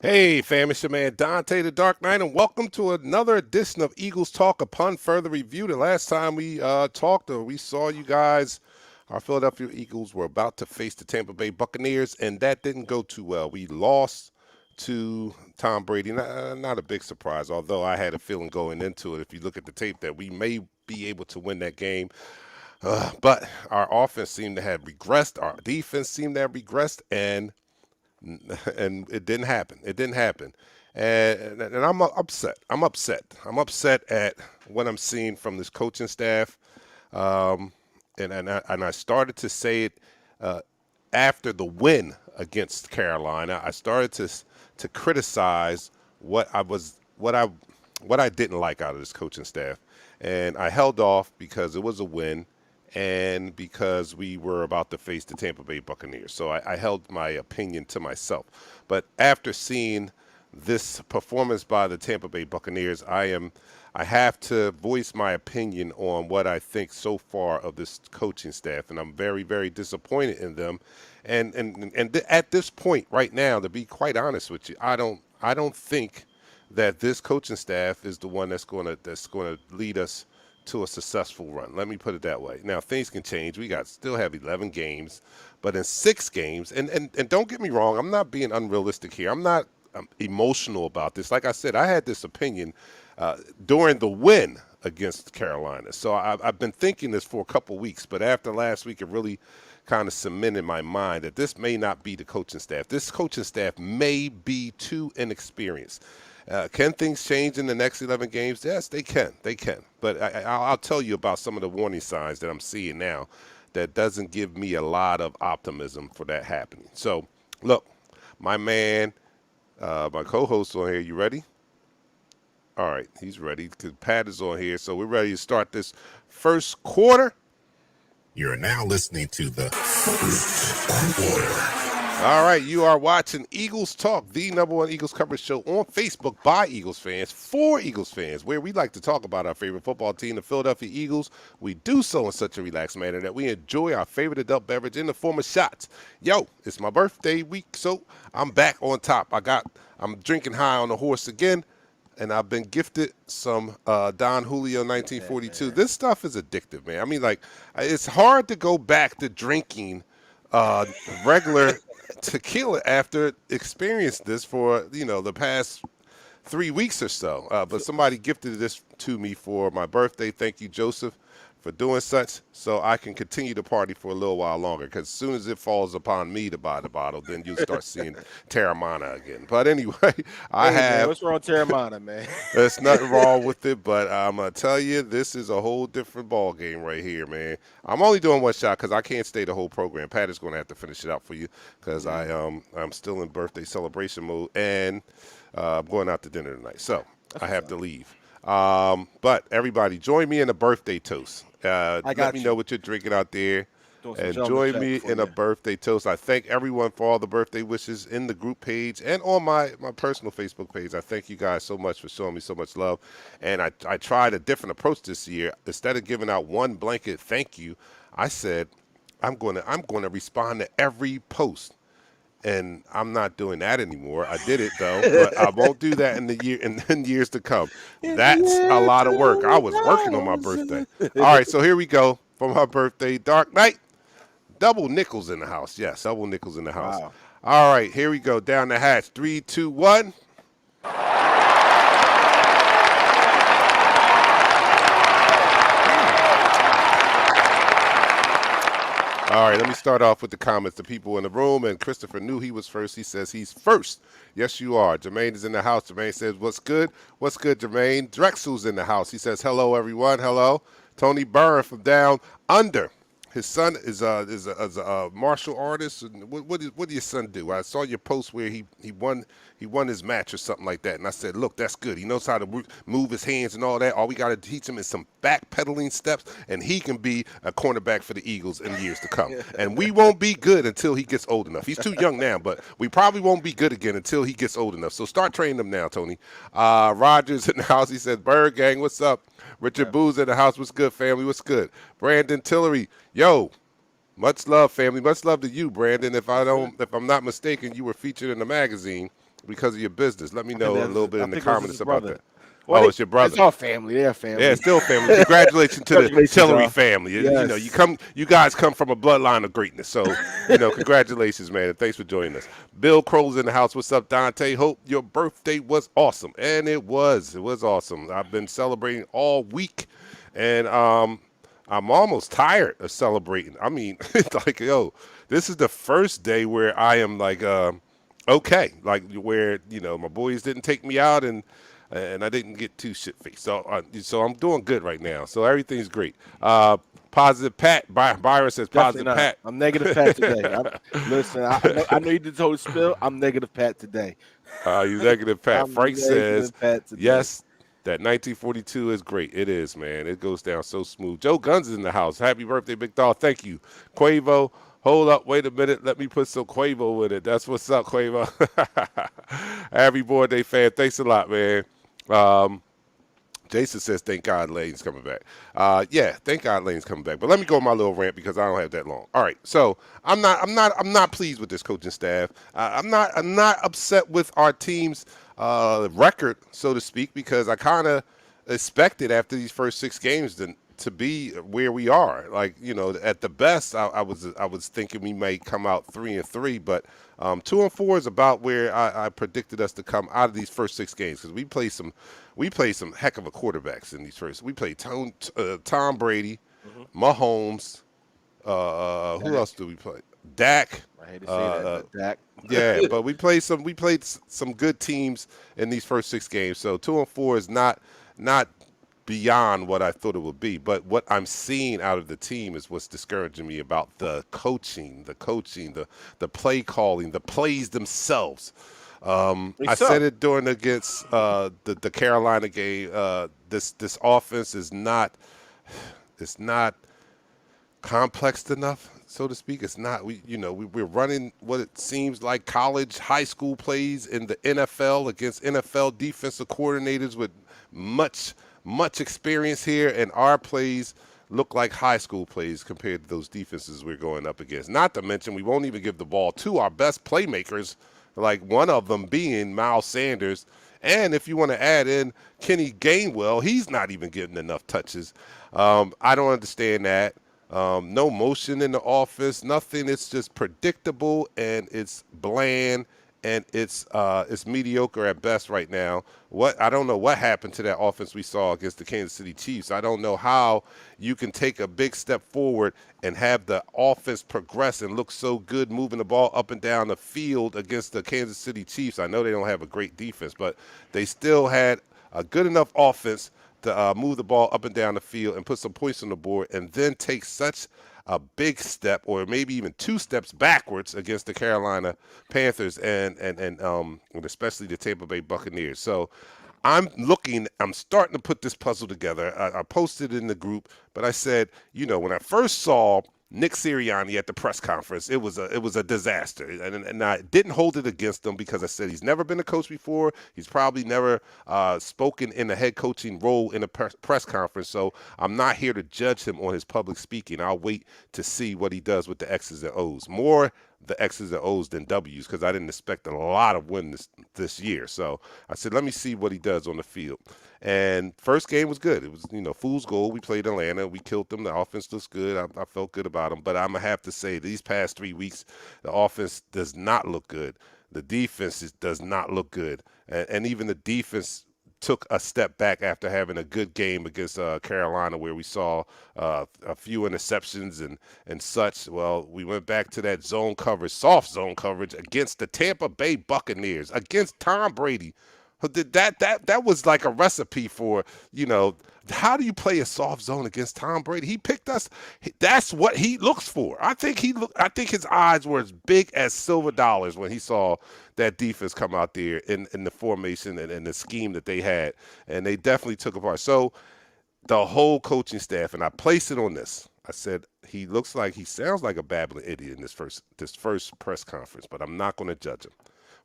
Hey fam, it's your man Dante the Dark Knight, and welcome to another edition of Eagles Talk. Upon further review, the last time we talked or we saw you guys, our Philadelphia Eagles were about to face the Tampa Bay Buccaneers, and that didn't go too well. We lost to Tom Brady. Not a big surprise, although I had a feeling going into it, if you look at the tape, that we may be able to win that game. But our offense seemed to have regressed. Our defense seemed to have regressed, and it didn't happen. And I'm upset. I'm upset at what I'm seeing from this coaching staff. And I started to say it after the win against Carolina. I started to criticize what I didn't like out of this coaching staff, and I held off because it was a win and because we were about to face the Tampa Bay Buccaneers. So I held my opinion to myself. But after seeing this performance by the Tampa Bay Buccaneers, I have to voice my opinion on what I think so far of this coaching staff, and I'm very, very disappointed in them. And at this point right now, to be quite honest with you, I don't think that this coaching staff is the one that's going to lead us to a successful run. Let me put it that way. Now, things can change. We still have 11 games, but in 6 games, and don't get me wrong, I'm not being unrealistic here. I'm not emotional about this. Like I said, I had this opinion during the win against Carolina. So I've been thinking this for a couple weeks, but after last week, it really kind of cemented in my mind that this may not be the coaching staff. This coaching staff may be too inexperienced. Can things change in the next 11 games? Yes, they can. But I'll tell you about some of the warning signs that I'm seeing now that doesn't give me a lot of optimism for that happening. So, look, my man, my co-host on here, you ready? All right, he's ready because Pat is on here. So we're ready to start this first quarter. You're now listening to the first quarter. All right, you are watching Eagles Talk, the #1 Eagles coverage show on Facebook by Eagles fans, for Eagles fans, where we like to talk about our favorite football team, the Philadelphia Eagles. We do so in such a relaxed manner that we enjoy our favorite adult beverage in the form of shots. Yo, it's my birthday week, so I'm back on top. I'm drinking high on the horse again, and I've been gifted some Don Julio 1942. This stuff is addictive, man. I mean, like, it's hard to go back to drinking regular tequila after experienced this for the past 3 weeks or so. But somebody gifted this to me for my birthday. Thank you, Joseph, for doing such, so I can continue to party for a little while longer. Because as soon as it falls upon me to buy the bottle, then you'll start seeing Terramana again. But anyway, I Hey man, have. what's wrong with Terramana, man? There's nothing wrong with it, but I'm gonna tell you, this is a whole different ball game right here, man. I'm only doing one shot because I can't stay the whole program. Pat is gonna have to finish it out for you because I'm still in birthday celebration mode and I'm going out to dinner tonight, so That's I what's have up. to leave. But everybody, join me in a birthday toast. I Let me got know you. what you're drinking out there. Doing some And gentleman join jack me for in a you. birthday toast. I thank everyone for all the birthday wishes in the group page and on my personal Facebook page. I thank you guys so much for showing me so much love. And I tried a different approach this year. Instead of giving out one blanket thank you, I said I'm gonna respond to every post. And I'm not doing that anymore. I did it though, but I won't do that in years to come. In the That's a year lot of work. I was working on my birthday. 2000. All right, so here we go for my birthday. Dark Knight. Double nickels in the house. Yes, double nickels in the house. Wow. All right, here we go. Down the hatch. 3, 2, 1. All right, let me start off with the comments. The people in the room, and Christopher knew he was first. He says he's first. Yes, you are. Jermaine is in the house. Jermaine says, "What's good? What's good, Jermaine?" Drexel's in the house. He says, "Hello, everyone. Hello." Tony Byrne from down under. His son is a martial artist. And what did your son do? I saw your post where he won his match or something like that, and I said, look, that's good. He knows how to move his hands and all that. All we got to teach him is some backpedaling steps, and he can be a cornerback for the Eagles in years to come. And we won't be good until he gets old enough. He's too young now, but we probably won't be good again until he gets old enough. So start training him now, Tony. Rogers in the house. He says, Bird Gang, what's up? Richard Booz in the house. What's good, family? What's good? Brandon Tillery. Yo, much love, family. Much love to you, Brandon. If I'm not mistaken, you were featured in the magazine because of your business. Let me know a little bit I in the think it was his comments about brother. that. Well, Oh, it's your brother. it's all family. They're Yeah, family. it's still family. Congratulations to the Congratulations, Tillery y'all. family. You know, Yes. you guys come from a bloodline of greatness. So, congratulations, man, and thanks for joining us. Bill Crow's in the house. What's up, Dante? Hope your birthday was awesome. And it was. It was awesome. I've been celebrating all week, and I'm almost tired of celebrating. I mean, it's like, yo, this is the first day where I am like, okay, like where my boys didn't take me out and I didn't get too shit faced. So I'm doing good right now. So everything's great. Positive Pat. Byron says Definitely positive not. Pat. I'm negative Pat today. Listen, I know you did the whole spill. I'm negative Pat today. You negative Pat. I'm Frank says negative Pat today. yes. That 1942 is great. It is, man. It goes down so smooth. Joe Guns is in the house. Happy birthday, big dog. Thank you. Quavo, hold up. Wait a minute. Let me put some Quavo in it. That's what's up, Quavo. Happy birthday, fan. Thanks a lot, man. Um, Jason says, thank God Lane's coming back. Yeah, thank God Lane's coming back. But let me go on my little rant because I don't have that long. All right, so I'm not pleased with this coaching staff. I'm not upset with our team's record, so to speak, because I kind of expected after these first 6 games to be where we are. Like, at the best, I was thinking we may come out 3-3, but 2-4 is about where I predicted us to come out of these first 6 games because we play some heck of a quarterbacks in these first. We played Tom Brady, Mahomes. Who Dak. else do we play? Dak. I hate to say that, but Dak. Yeah, but we played some good teams in these first 6 games. So 2-4 is not beyond what I thought it would be. But what I'm seeing out of the team is what's discouraging me about the coaching, the play calling, the plays themselves. They I suck. said it during against the Carolina game. This offense is not it's not complex enough, so to speak. It's not. We're running what it seems like college, high school plays in the NFL against NFL defensive coordinators with much experience here, and our plays look like high school plays compared to those defenses we're going up against. Not to mention, we won't even give the ball to our best playmakers, like one of them being Miles Sanders. And if you want to add in Kenny Gainwell, he's not even getting enough touches. I don't understand that. No motion in the office, nothing. It's just predictable and it's bland and it's mediocre at best right now. What I don't know what happened to that offense we saw against the Kansas City Chiefs. I don't know how you can take a big step forward and have the offense progress and look so good moving the ball up and down the field against the Kansas City Chiefs. I know they don't have a great defense, but they still had a good enough offense to move the ball up and down the field and put some points on the board, and then take such a big step or maybe even two steps backwards against the Carolina Panthers and especially the Tampa Bay Buccaneers. So I'm starting to put this puzzle together. I posted it in the group, but I said, when I first saw Nick Sirianni at the press conference, it was a disaster, and I didn't hold it against him because I said he's never been a coach before. He's probably never spoken in a head coaching role in a press conference, so I'm not here to judge him on his public speaking. I'll wait to see what he does with the X's and O's. More the X's and O's than W's because I didn't expect a lot of wins this year. So I said, let me see what he does on the field. And first game was good. It was, fool's gold. We played Atlanta. We killed them. The offense looks good. I felt good about them. But I'm going to have to say these past 3 weeks, the offense does not look good. The defense does not look good. And even the defense took a step back after having a good game against Carolina, where we saw a few interceptions and such. Well, we went back to that zone coverage, soft zone coverage against the Tampa Bay Buccaneers, against Tom Brady. That was like a recipe for, how do you play a soft zone against Tom Brady? He picked us. That's what he looks for. I think his eyes were as big as silver dollars when he saw that defense come out there in the formation and the scheme that they had, and they definitely took apart. So the whole coaching staff, and I placed it on this. I said he sounds like a babbling idiot in this first press conference, but I'm not going to judge him.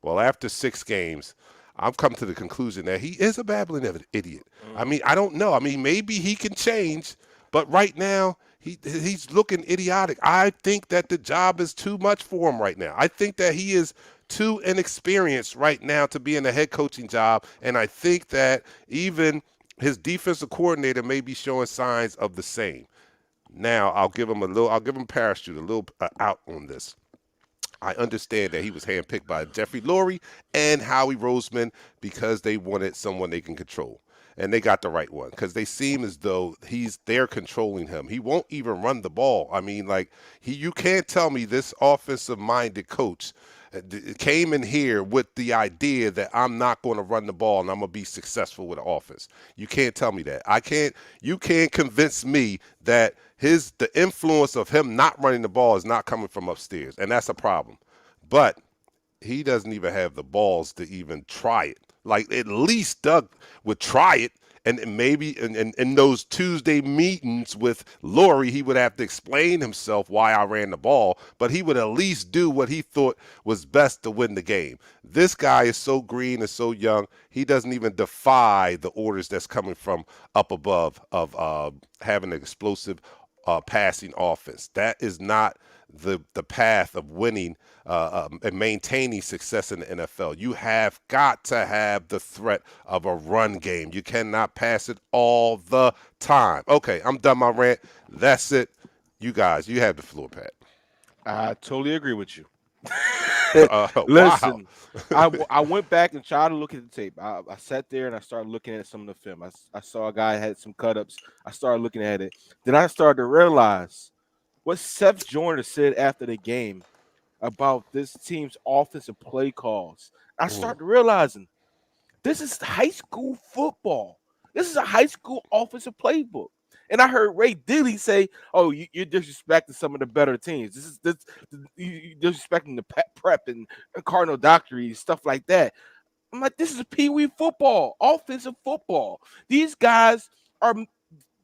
Well, after 6 games, I've come to the conclusion that he is a babbling idiot. I mean, I don't know. I mean, maybe he can change, but right now he's looking idiotic. I think that the job is too much for him right now. I think that he is too inexperienced right now to be in a head coaching job, and I think that even his defensive coordinator may be showing signs of the same. Now, I'll give him parachute, a little out on this. I understand that he was handpicked by Jeffrey Lurie and Howie Roseman because they wanted someone they can control. And they got the right one because they seem as though they're controlling him. He won't even run the ball. I mean, you can't tell me this offensive-minded coach came in here with the idea that I'm not going to run the ball and I'm going to be successful with the offense. You can't tell me that. You can't convince me that the influence of him not running the ball is not coming from upstairs, and that's a problem. But he doesn't even have the balls to even try it. Like, at least Doug would try it, and maybe in those Tuesday meetings with Lurie, he would have to explain himself why I ran the ball, but he would at least do what he thought was best to win the game. This guy is so green and so young, he doesn't even defy the orders that's coming from up above of having an explosive passing offense. That is not the path of winning and maintaining success in the NFL. You have got to have the threat of a run game. You cannot pass it all the time. Okay, I'm done my rant. That's it. You guys, you have the floor, Pat. I totally agree with you. Wow. Listen, I went back and tried to look at the tape. I sat there and I started looking at some of the film. I saw a guy had some cut ups. I started looking at it. Then I started to realize what Seth Joyner said after the game about this team's offensive play calls. I started realizing this is high school football. This is a high school offensive playbook. And I heard Ray Diddy say, "Oh, you're disrespecting some of the better teams. You're disrespecting the prep and Cardinal Dockery stuff like that." I'm like, this is Pee Wee football, offensive football. These guys are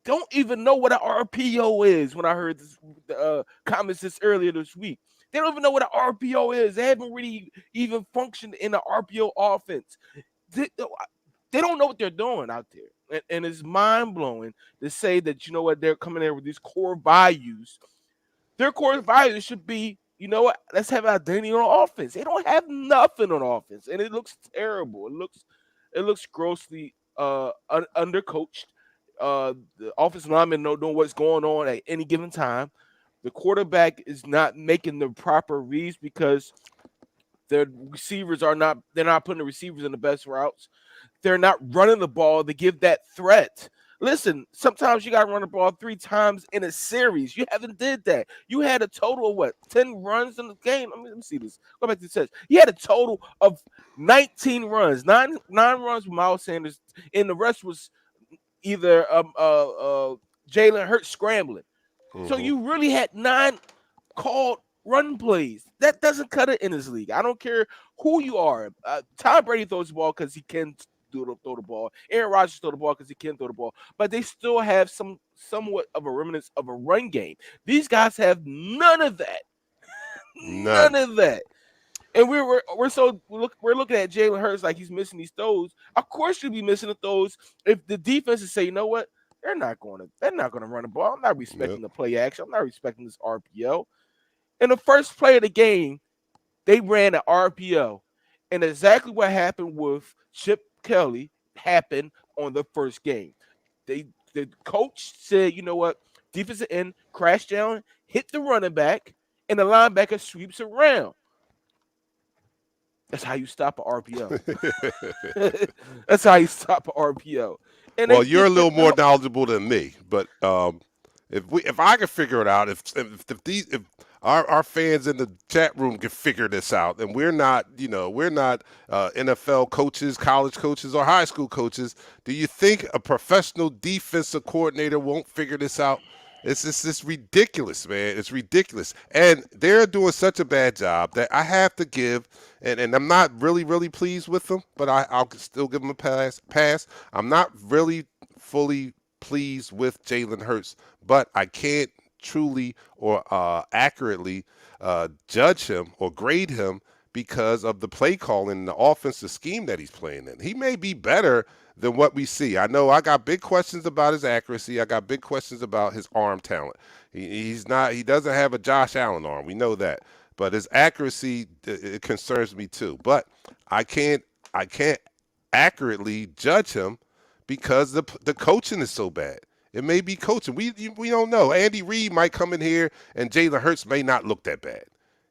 don't even know what an RPO is. When I heard this comments this earlier this week, they don't even know what an RPO is. They haven't really even functioned in an RPO offense. They don't know what they're doing out there. And it's mind-blowing to say that, you know what, they're coming in with these core values. Their core values should be, you know what, let's have identity on offense. They don't have nothing on offense, and it looks terrible. It looks grossly undercoached. The offensive linemen don't know what's going on at any given time. The quarterback is not making the proper reads because Their receivers are not. They're not putting the receivers in the best routes. They're not running the ball to give that threat. Listen, sometimes you got to run the ball 3 times in a series. You haven't did that. You had a total of what 10 runs in the game. Let me see this. Go back to the sets. You had a total of 19 runs, nine runs with Miles Sanders, and the rest was either Jalen Hurts scrambling. So Hmm. you really had 9 called run plays. That doesn't cut it in this league. I don't care who you are. Tom Brady throws the ball because he can throw the ball. Aaron Rodgers throw the ball because he can throw the ball. But they still have somewhat of a remnants of a run game. These guys have none of that. None None. of that. And we're looking at Jalen Hurts like he's missing these throws. Of course, you'll be missing the throws if the defenses say, you know what, they're not going to run the ball. I'm not Yep. respecting the play action. I'm not respecting this RPO. In the first play of the game, they ran an RPO, and exactly what happened with Chip Kelly happened on the first game. The coach said, you know what, defensive end crash down, hit the running back, and the linebacker sweeps around. That's how you stop an RPO. That's how you stop an RPO. And they Well, you're did a it. little more knowledgeable than me, but if I can figure it out, if our fans in the chat room can figure this out, and we're not NFL coaches, college coaches, or high school coaches, do you think a professional defensive coordinator won't figure this out? It's ridiculous, man. It's ridiculous, and they're doing such a bad job that I have to give. And I'm not really pleased with them, but I'll still give them a pass. I'm not really fully pleased with Jalen Hurts, but I can't truly or accurately judge him or grade him because of the play calling and the offensive scheme that he's playing in. He may be better than what we see. I know I got big questions about his accuracy. I got big questions about his arm talent. He's not. He doesn't have a Josh Allen arm. We know that. But his accuracy it concerns me too. But I can't I can't accurately judge him because the coaching is so bad. It may be coaching. We don't know. Andy Reid might come in here and Jalen Hurts may not look that bad.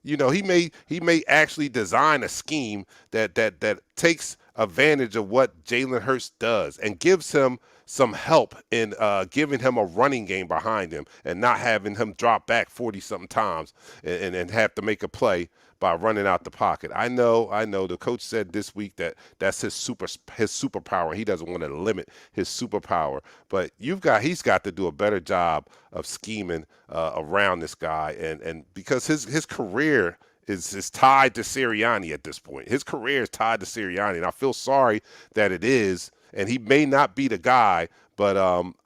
He may actually design a scheme that takes advantage of what Jalen Hurts does and gives him some help in giving him a running game behind him and not having him drop back 40 something times and have to make a play by running out the pocket. I know. The coach said this week that that's his superpower. He doesn't want to limit his superpower, but he's got to do a better job of scheming around this guy, and because his career is tied to Sirianni at this point. His career is tied to Sirianni, and I feel sorry that it is. And he may not be the guy, but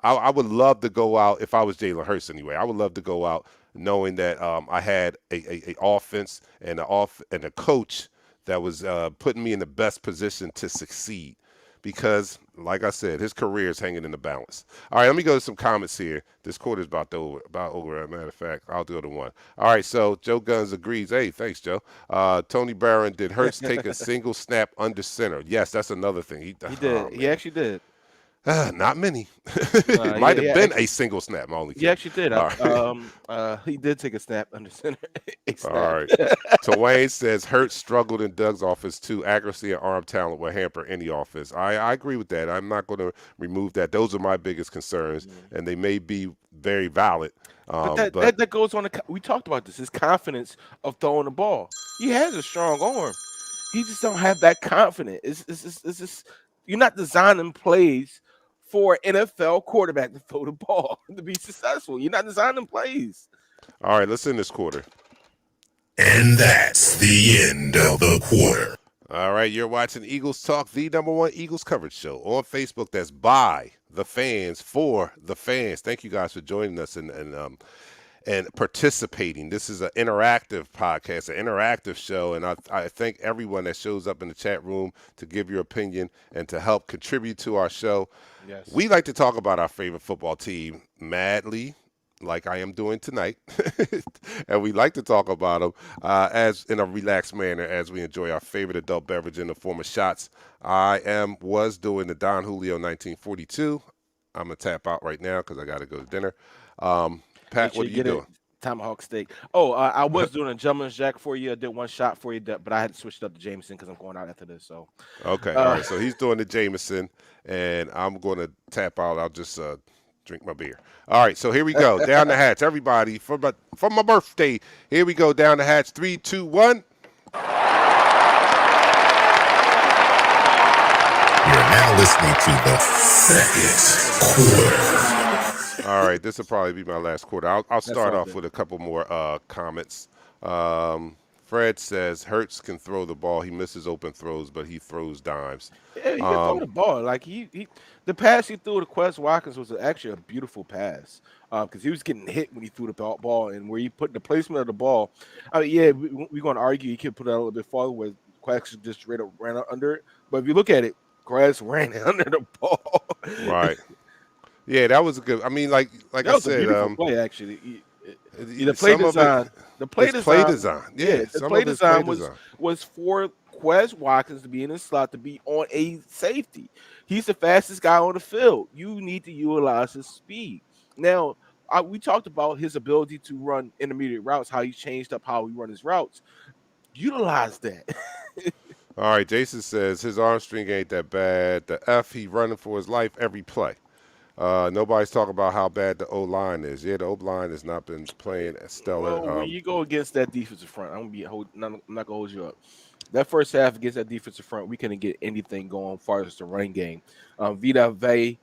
I would love to go out if I was Jalen Hurts anyway. I would love to go out knowing that I had a offense and a coach that was putting me in the best position to succeed. Because, like I said, his career is hanging in the balance. All right, let me go to some comments here. This quarter's about over. As a matter of fact, I'll do it in one. All right, so Joe Guns agrees. Hey, thanks, Joe. Tony Barron, did Hurts take a single snap under center? Yes, that's another thing. He Oh, did. He man. actually did. Not many. It might Yeah, have yeah, been a actually, single snap. I'm only he kidding. actually did. All right. He did take a snap under center. A All snap. right. Twain says Hurts struggled in Doug's office too. Accuracy and arm talent will hamper any offense. I agree with that. I'm not going to remove that. Those are my biggest concerns, Mhm. and they may be very valid. But that, But that that goes on. We talked about this. His confidence of throwing the ball. He has a strong arm. He just don't have that confidence. It's just you're not designing plays for an NFL quarterback to throw the ball to be successful. You're not designing plays. all right, let's end this quarter. And that's the end of the quarter. All right, you're watching Eagles Talk, the number one Eagles coverage show on Facebook. That's by the fans for the fans. Thank you guys for joining us and participating. This is an interactive podcast, an interactive show, and I thank everyone that shows up in the chat room to give your opinion and to help contribute to our show. Yes. We like to talk about our favorite football team madly, like I am doing tonight, and we like to talk about them as in a relaxed manner as we enjoy our favorite adult beverage in the form of shots. I was doing the Don Julio 1942. I'm gonna tap out right now because I got to go to dinner. Make Pat, sure what you are you get it. doing? Tomahawk steak. Oh, I was doing a gentleman's jack for you. I did one shot for you, but I had to switch it up to Jameson because I'm going out after this. So, Okay, all uh, right. So he's doing the Jameson, and I'm going to tap out. I'll just drink my beer. All right, so here we go. Down the hatch, everybody. For my birthday, here we go. Down the hatch. 3, 2, 1. You're now listening to the second quarter. All right, this will probably be my last quarter. I'll that's start all off good. with a couple more comments. Fred says Hertz can throw the ball. He misses open throws, but he throws dimes. Yeah, he can throw Um, the ball. Like the pass he threw to Quest Watkins was actually a beautiful pass because he was getting hit when he threw the ball, and where he put the placement of the ball. I mean, yeah, we're going to argue he could put it out a little bit farther where Quest just straight up ran under it. But if you look at it, Quest ran under the ball. right. Yeah, that was a good. I mean, like That I was a said, beautiful play, actually. The play some of it design, the play is play design, design. yeah, Yeah, the some play of it's play design design. was for Quez Watkins to be in the slot to be on a safety. He's the fastest guy on the field. You need to utilize his speed. Now, we talked about his ability to run intermediate routes, how he changed up how he run his routes. Utilize that. All right, Jason says his arm string ain't that bad. The F, he running for his life every play. Nobody's talking about how bad the O line is. Yeah, the O line has not been playing stellar. Well, when you go against that defensive front, I'm not gonna hold you up. That first half against that defensive front, we couldn't get anything going as far as the running game. Vita Vey,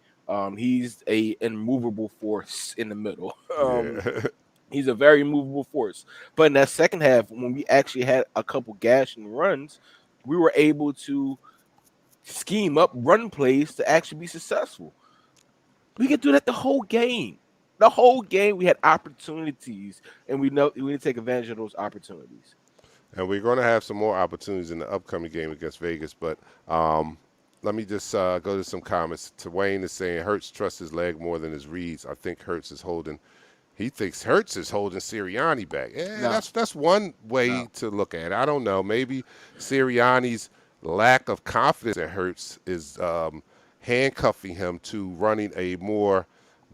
he's a immovable force in the middle. Yeah. He's a very movable force. But in that second half, when we actually had a couple gashing runs, we were able to scheme up run plays to actually be successful. We could do that the whole game. The whole game, we had opportunities, and we know we need to take advantage of those opportunities. And we're going to have some more opportunities in the upcoming game against Vegas. But let me just go to some comments. Wayne is saying Hurts trusts his leg more than his reads. I think Hurts is holding. He thinks Hurts is holding Sirianni back. Yeah, No, that's one way no. to look at it. I don't know. Maybe Sirianni's lack of confidence in Hurts is handcuffing him to running a more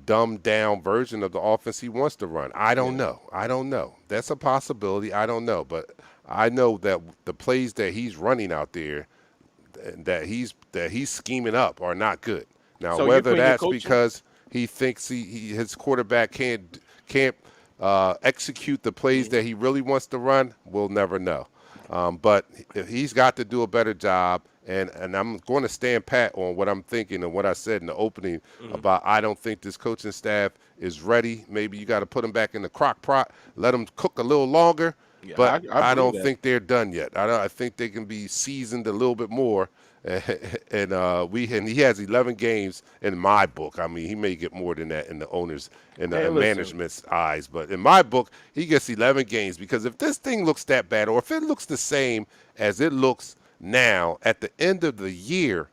dumbed down version of the offense he wants to run. I don't Yeah. know. I don't know. That's a possibility. I don't know. But I know that the plays that he's running out there that he's scheming up are not good. Now, So you're whether putting your that's coaching. because he thinks his quarterback can't execute the plays that he really wants to run, we'll never know. But he's got to do a better job, and I'm going to stand pat on what I'm thinking and what I said in the opening Mhm. about I don't think this coaching staff is ready. Maybe you got to put them back in the crock pot, let them cook a little longer. Yeah, But I I believe don't that. think they're done yet. I think they can be seasoned a little bit more. And he has 11 games in my book. I mean, he may get more than that in the owners and the Hey, listen. management's eyes, but in my book, he gets 11 games because if this thing looks that bad, or if it looks the same as it looks now at the end of the year,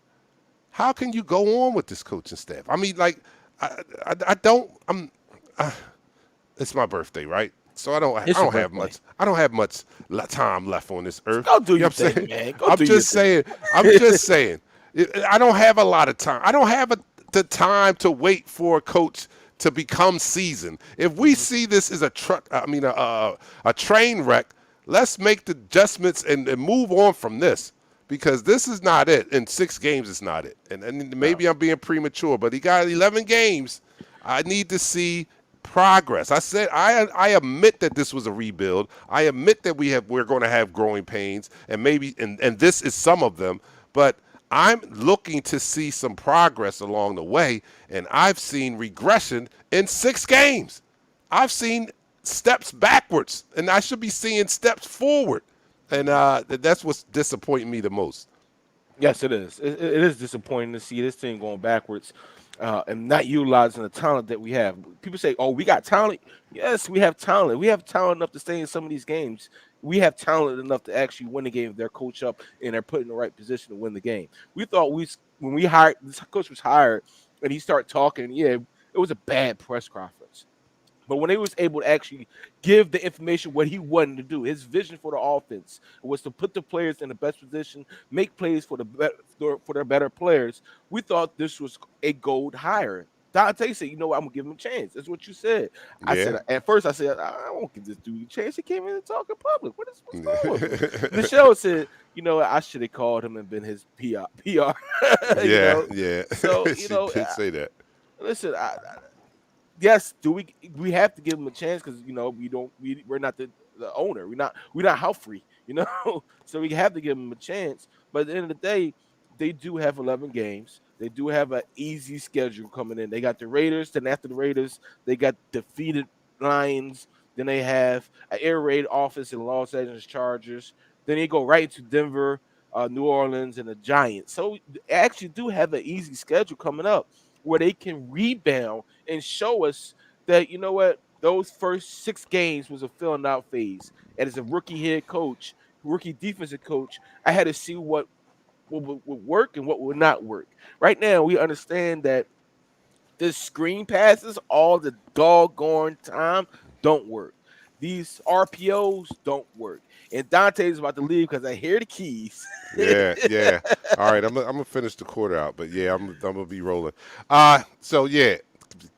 how can you go on with this coaching staff? I mean, like, I don't. It's my birthday, right? So I It's your don't have birthday. much. I don't have much time left on this earth. Go do You know your what I'm thing, saying? man. Go I'm do your just thing. saying. I'm just saying. I don't have a lot of time. I don't have the time to wait for a coach to become seasoned. If we see this as a train wreck, let's make the adjustments and move on from this because this is not it. In 6 games, it's not it. And No. maybe I'm being premature, but he got 11 games. I need to see progress. I said I admit that this was a rebuild. I admit that we're going to have growing pains, and maybe and this is some of them. But I'm looking to see some progress along the way, and I've seen regression in 6 games. I've seen steps backwards, and I should be seeing steps forward, and that's what's disappointing me the most. Yes, it is. It is disappointing to see this team going backwards and not utilizing the talent that we have. People say, "Oh, we got talent." Yes, we have talent. We have talent enough to stay in some of these games. We have talent enough to actually win the game if they're coached up and they're put in the right position to win the game. We thought when we hired this coach was hired and he started talking, yeah, it was a bad press conference. But when he was able to actually give the information what he wanted to do, his vision for the offense was to put the players in the best position, make plays for their better players. We thought this was a gold hire. Dante said, you know what, I'm gonna give him a chance. That's what you said. I Yeah. said at first, I said, I won't give this dude a chance. He came in and talk in public. What's wrong with him? Michelle said, you know, I should have called him and been his PR. You Yeah, know, yeah. so She did say that. listen, yes, do we have to give him a chance because you know we're not the owner. We're not Humphrey, you know. So we have to give him a chance. But at the end of the day, they do have 11 games. They do have an easy schedule coming in. They got the Raiders. Then after the Raiders, they got defeated Lions. Then they have an air raid office in Los Angeles Chargers. Then they go right into Denver, New Orleans, and the Giants. So they actually do have an easy schedule coming up where they can rebound and show us that you know what those first 6 games was a filling out phase. And as a rookie head coach, rookie defensive coach, I had to see what would work and what would not work. Right now, we understand that the screen passes all the doggone time don't work. These RPOs don't work. And Dante's about to leave because I hear the keys. Yeah, yeah. All right, I'm gonna finish the quarter out, but yeah, I'm gonna be rolling. So yeah,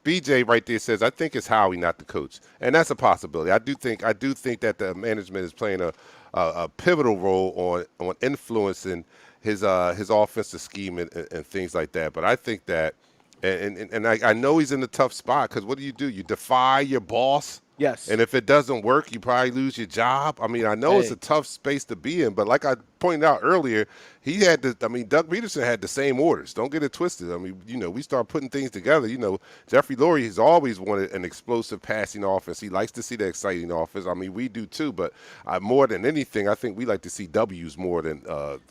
BJ right there says I think it's Howie, not the coach, and that's a possibility. I do think that the management is playing a pivotal role on influencing his offensive scheme and things like that. But I think that, and I know he's in a tough spot because what do? You defy your boss. Yes. And if it doesn't work, you probably lose your job. I mean, I know it's a Hey, tough space to be in, but like I pointed out earlier, he had the. I mean, Doug Peterson had the same orders. Don't get it twisted. I mean, we start putting things together. Jeffrey Lurie has always wanted an explosive passing offense. He likes to see the exciting offense. I mean, we do too, but more than anything, I think we like to see W's more than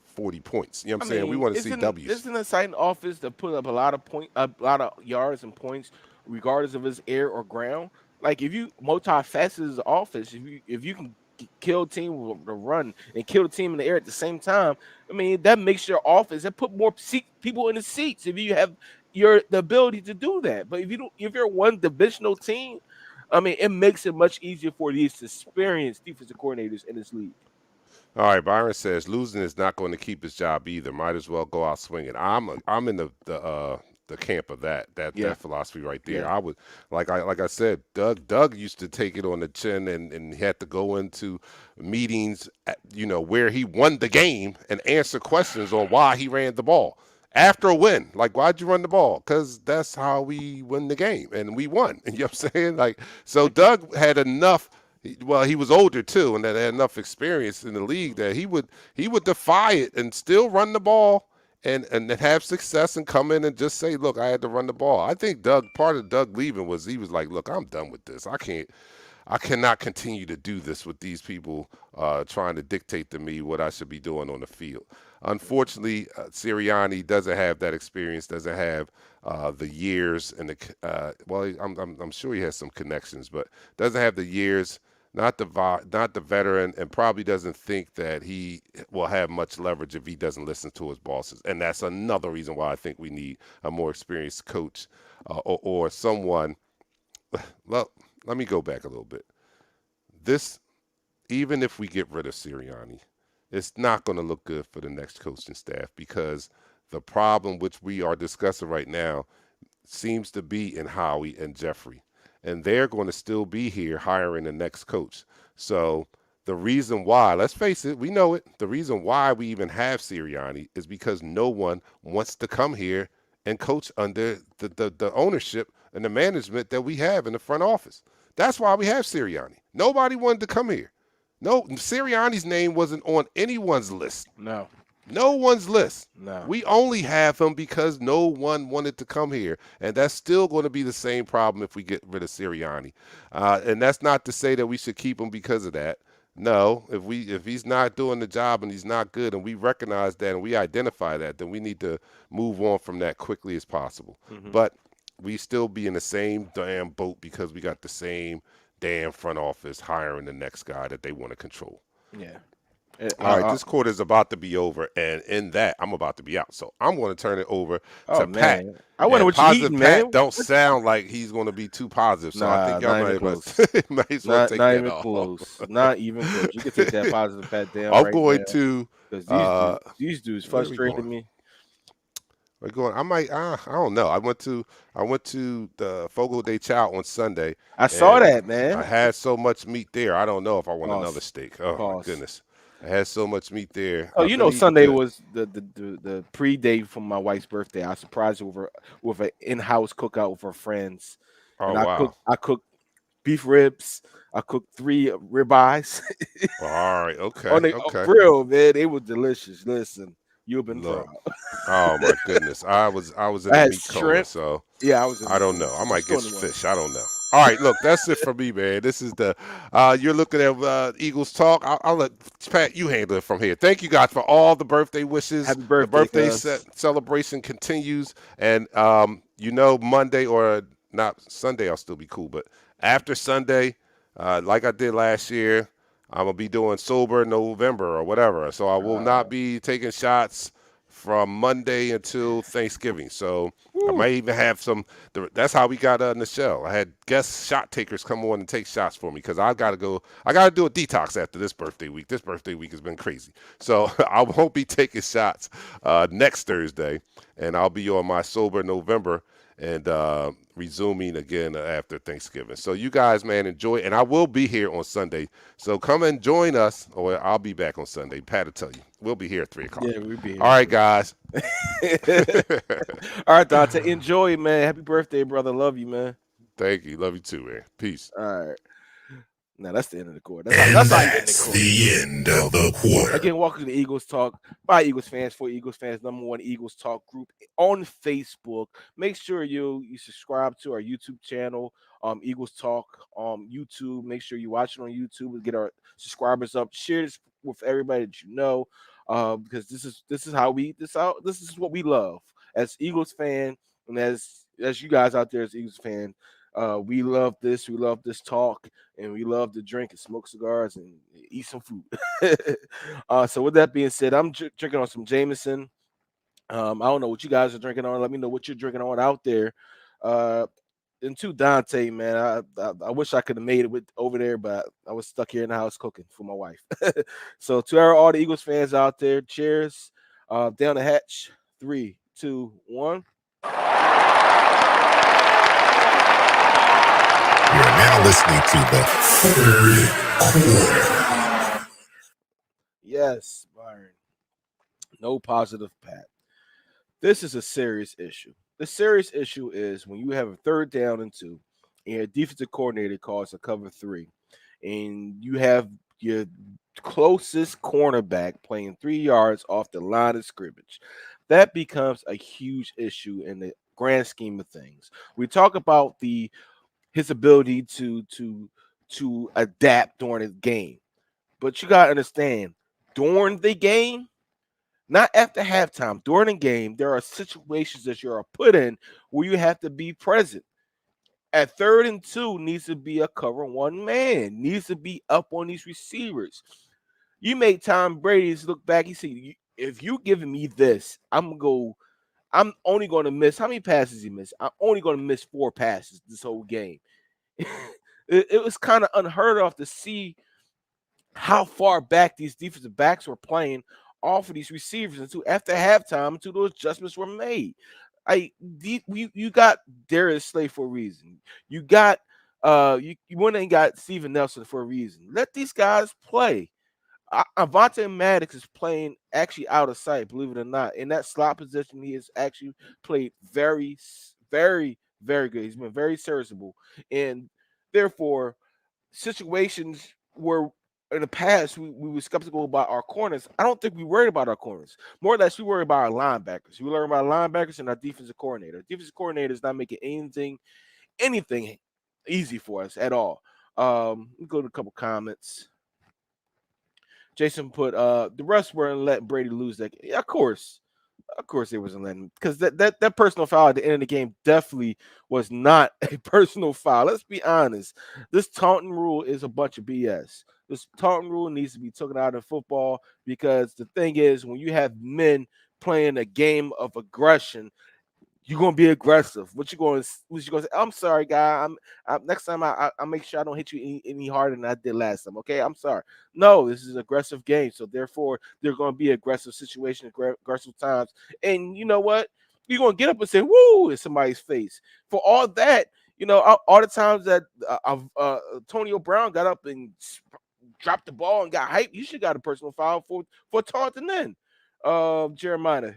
40 points. You know what I I'm saying? We mean, want to see W's. it's an exciting offense to put up a lot of yards and points, regardless if it's air or ground. Like if you multifaceted offense, if you can kill a team with the run and kill the team in the air at the same time, I mean that makes your offense that put more people in the seats if you have the ability to do that. But if you're one divisional team, I mean it makes it much easier for these experienced defensive coordinators in this league. All right, Byron says losing is not going to keep his job either. Might as well go out swinging. I'm in the camp of Yeah, that philosophy right there. yeah. I would like I said, Doug used to take it on the chin and he had to go into meetings where he won the game and answer questions on why he ran the ball. After a win, like why'd you run the ball? Because that's how we win the game, and we won. You know what I'm saying? Like so, Doug had enough. Well, he was older too, and that had enough experience in the league that he would defy it and still run the ball and have success and come in and just say, "Look, I had to run the ball." I think part of Doug leaving was he was like, "Look, I'm done with this. I cannot continue to do this with these people trying to dictate to me what I should be doing on the field." Unfortunately, Sirianni doesn't have that experience, doesn't have the years and I'm sure he has some connections, but doesn't have the years, not the veteran, and probably doesn't think that he will have much leverage if he doesn't listen to his bosses. And that's another reason why I think we need a more experienced coach or someone. Well, let me go back a little bit. This, even if we get rid of Sirianni, it's not going to look good for the next coaching staff because the problem which we are discussing right now seems to be in Howie and Jeffrey. And they're going to still be here hiring the next coach. So the reason why, let's face it, we know it. The reason why we even have Sirianni is because no one wants to come here and coach under the ownership and the management that we have in the front office. That's why we have Sirianni. Nobody wanted to come here. No, Sirianni's name wasn't on anyone's list. No, No one's list. no. We only have him because no one wanted to come here, and that's still going to be the same problem if we get rid of Sirianni. And that's not to say that we should keep him because of that. No, if he's not doing the job and he's not good, and we recognize that and we identify that, then we need to move on from that quickly as possible. Hmm. But we still be in the same damn boat because we got the same damn front office hiring the next guy that they want to control. Yeah. All right, this quarter is about to be over, and in that, I'm about to be out. So I'm going to turn it over Oh to Pat. man, I wonder And what you positive eating, Pat man. don't sound like he's going to be too positive. So I Nah, think y'all not even might, close. might as well take Not that even off. close. Not even close. You can take that positive pat down I'm right going now to, because uh, these dudes where are we frustrated going? me. We're going. I might. I don't know. I went to the Fogo de Chao on Sunday, I saw and that, I man. had so much meat there. I don't know if I want another Boss, steak. Oh my boss. goodness, I had so much meat there. Oh, I've been eating Sunday good. was the pre-day from my wife's birthday. I surprised her with an in-house cookout with her friends, Oh and wow. I cooked beef ribs. I cooked 3 ribeyes All right. on Okay. the Okay. grill, man. It was delicious. Listen, you've been proud. Look. Oh my goodness. I was in I a had meat coma, shrimp. so Yeah, I was in I the don't coma know. I too. I'm might still get in the some one. fish. I don't know. All right, look, that's it for me, man. This is the you're looking at Eagles talk. I'll let Pat you handle it from here. Thank you guys for all the birthday wishes. Happy The birthday, birthday cuz. celebration continues, and Monday or not Sunday, I'll still be cool, but after Sunday, like I did last year, I'm gonna be doing sober November or whatever. So I will not be taking shots from Monday until Thanksgiving. So I Woo. might even have some. That's how we got Nichelle. I had guest shot takers come on and take shots for me because I got to go. I got to do a detox after this birthday week. This birthday week has been crazy. So I won't be taking shots next Thursday, and I'll be on my sober November and resuming again after Thanksgiving. So you guys, man, enjoy. And I will be here on Sunday. So come and join us, or I'll be back on Sunday. Pat will tell you. We'll be here at 3 o'clock. Yeah, we be All here right, too. guys. All right, Dante. Enjoy, man. Happy birthday, brother. Love you, man. Thank you. Love you too, man. Peace. All right. Now that's the end of the quarter. And That's how you end the that's quarter. the end of the quarter. Again, welcome to the Eagles Talk by Eagles fans for Eagles fans, #1 Eagles Talk group on Facebook. Make sure you subscribe to our YouTube channel, Eagles Talk YouTube. Make sure you watch it on YouTube and get our subscribers up. Share this with everybody that you know, because this is how this is what we love as Eagles fan, and as you guys out there as Eagles fan. We love this. We love this talk, and we love to drink and smoke cigars and eat some food. So with that being said, I'm drinking on some Jameson. I don't know what you guys are drinking on. Let me know what you're drinking on out there. Uh, and to Dante, man, I wish I could have made it with over there, but I was stuck here in the house cooking for my wife. So to all the Eagles fans out there, cheers. Down the hatch, 3, 2, 1. You're now listening to the third quarter. Yes, Byron. No positive Pat. This is a serious issue. The serious issue is when you have a 3rd down and 2, and your defensive coordinator calls a cover 3, and you have your closest cornerback playing 3 yards off the line of scrimmage. That becomes a huge issue in the grand scheme of things. We talk about his ability to adapt during the game, but you gotta understand during the game, not after halftime. During the game, there are situations that you are put in where you have to be present. At 3rd and 2, needs to be a cover 1 man, needs to be up on these receivers. You made Tom Brady's look back. He said, "If you giving me this, I'm only going to miss how many passes he missed. I'm only going to miss 4 passes this whole game." It was kind of unheard of to see how far back these defensive backs were playing off of these receivers until after halftime, until those adjustments were made. You got Darius Slay for a reason. You got you went and got Steven Nelson for a reason. Let these guys play. Avante Maddox is playing actually out of sight, believe it or not. In that slot position, he has actually played very, very good. He's been very serviceable, and therefore situations where in the past we were skeptical about our corners. I don't think we worried about our corners. More or less, we worry about our linebackers. We learn about linebackers and our defensive coordinator. Defensive coordinator is not making anything easy for us at all. We go to a couple comments. Jason put the refs weren't letting Brady lose that game. Yeah, of course they wasn't letting, because that personal foul at the end of the game definitely was not a personal foul. Let's be honest. This taunting rule is a bunch of BS. This taunting rule needs to be taken out of football, because the thing is, when you have men playing a game of aggression, you're gonna be aggressive. What you going to say? I'm sorry, guy. Next time I make sure I don't hit you any harder than I did last time. Okay, I'm sorry. No, this is an aggressive game, so therefore they're going to be aggressive situations, aggressive times. And you know what? You're gonna get up and say "woo" in somebody's face for all that. All the times that Antonio Brown got up and dropped the ball and got hyped, you should got a personal foul for taunting then. Jeremiah,